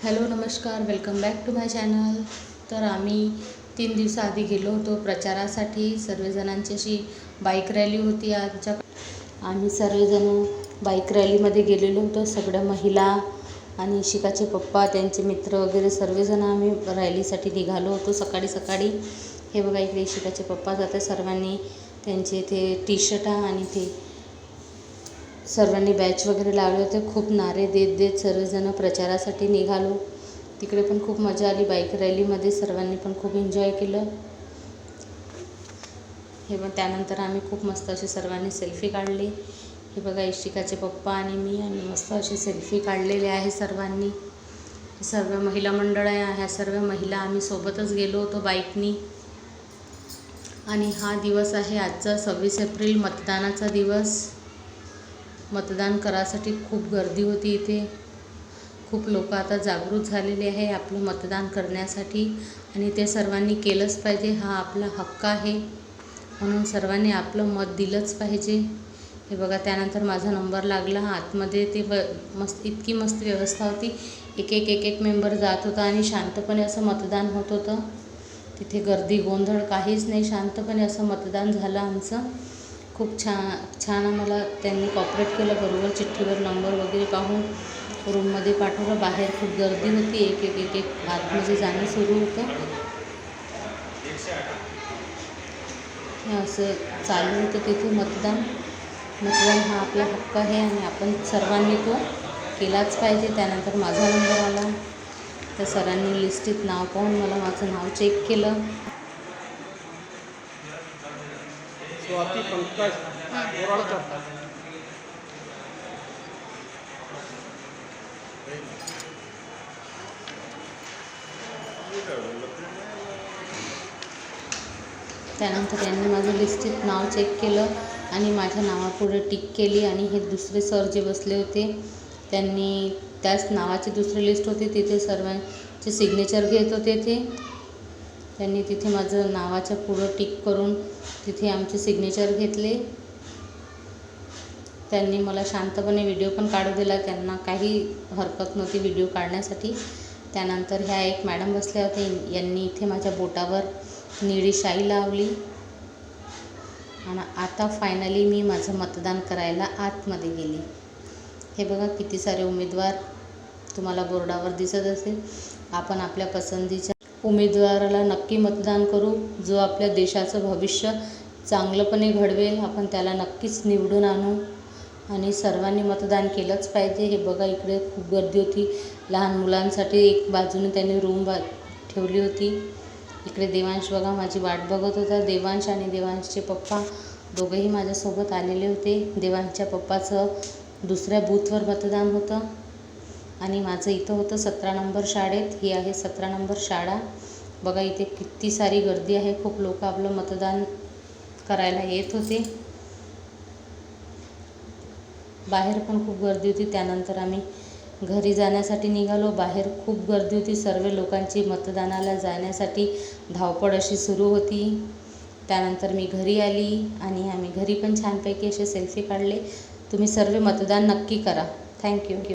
Hello नमस्कार, welcome back to my channel. तर आम्ही 3 दिवसाआधी गेलो होतो प्रचारासाठी. सर्वजणांची अशी बाईक रॅली होती. आम्ही सर्वजण बाईक रॅलीमध्ये गेलेलो होतो. सगळ्या महिला आणि इशिकाचे पप्पा, त्यांचे मित्र वगैरे सर्वजण आम्ही रॅलीसाठी निघालो होतो सकाळी सकाळी. हे बघा, इकडे इशिकाचे पप्पा जाते. सर्वांनी त्यांचे ते टी शर्ट आणि ते सर्वांनी बॅच वगैरे लावले होते. खूप नारे देत देत सर्वजण प्रचारासाठी निघालो. तिकडे पण खूप मजा आली. बाईक रॅलीमध्ये सर्वांनी पण खूप एन्जॉय केलं. हे पण त्यानंतर आम्ही खूप मस्त असे सर्वांनी सेल्फी काढले. हे बघा, इशिकाचे पप्पा आणि मी मस्त असे सेल्फी काढलेले आहे सर्वांनी. सर्व महिला मंडळ आहे. ह्या सर्व महिला आम्ही सोबतच गेलो होतो बाईकनी. आणि हा दिवस आहे आजचा 26 एप्रिल, मतदानाचा दिवस. मतदान करायसाठी खूप गर्दी होती इथे. खूप लोक आता जागृत झालेले आहे आपलं मतदान करण्यासाठी, आणि ते सर्वांनी केलंच पाहिजे. हा आपला हक्क आहे, म्हणून सर्वांनी आपलं मत दिलंच पाहिजे. हे बघा, त्यानंतर माझा नंबर लागला. आतमध्ये ते इतकी मस्त व्यवस्था होती. एक एक मेंबर जात होता आणि शांतपणे असं मतदान होत होतं. तिथे गर्दी गोंधळ काहीच नाही. शांतपणे असं मतदान झालं आमचं. खूप छान आम्हाला त्यांनी कॉपरेट केलं. बरोबर चिठ्ठीवर नंबर वगैरे पाहून रूममध्ये पाठवलं. बाहेर खूप गर्दी होती. एक आतमध्ये जाणं सुरू होतं. हे असं चालू होतं तिथे मतदान हा आपला हक्क आहे आणि आपण सर्वांनी तो केलाच पाहिजे. त्यानंतर माझा नंबर आला. तर सरांनी लिस्टीत नाव पाहून मला माझं नाव चेक केलं. स्वाती पंकज बोराळकर. त्यानंतर त्यांनी माझं लिस्टीत नाव चेक केलं आणि माझ्या नावापुढे टिक केली. आणि हे दुसरे सर जे बसले होते, त्यांनी त्याच नावाची दुसरी लिस्ट होती, तिथे सर्वांचे सिग्नेचर घेत होते. त्यांनी तिथे माझं नावाच्या पुढं टिक करून तिथे आमचे सिग्नेचर घेतले. त्यांनी मला शांतपणे व्हिडिओ पण काढू दिला. त्यांना काही हरकत नव्हती व्हिडिओ काढण्यासाठी. त्यानंतर ह्या एक मॅडम बसल्या होत्या. यांनी इथे माझ्या बोटावर निळी शाई लावली. आणि आता फायनली मी माझं मतदान करायला आतमध्ये गेली. हे बघा, किती सारे उमेदवार तुम्हाला बोर्डावर दिसत असेल. आपण आपल्या पसंतीच्या उमेदवाराला नक्की मतदान करू. जो आपल्या देशाचं भविष्य चांगलंपणे घडवेल, आपण त्याला नक्कीच निवडून आणू. आणि सर्वांनी मतदान केलंच पाहिजे. हे बघा, इकडे खूप गर्दी होती. लहान मुलांसाठी एक बाजूने त्यांनी रूम ठेवली होती. इकडे देवांश बघा माझी वाट बघत होता. देवांश आणि देवांशचे पप्पा दोघंही माझ्यासोबत आलेले होते. देवांशच्या पप्पाचं दुसऱ्या बूथवर मतदान होतं आणि माझं इथं होतं 17 नंबर शाळेत. ही आहे 17 नंबर शाळा. बघा, इथे किती सारी गर्दी आहे. खूप लोक आपलं मतदान करायला येत होते. बाहेर पण खूप गर्दी होती. त्यानंतर आम्ही घरी जाण्यासाठी निघालो. बाहेर खूप गर्दी होती. सर्व लोकांची मतदानाला जाण्यासाठी धावपळ अशी सुरू होती. त्यानंतर मी घरी आली आणि आम्ही घरी पण छानपैकी असे सेल्फी काढले. तुम्ही सर्व मतदान नक्की करा. थँक्यू.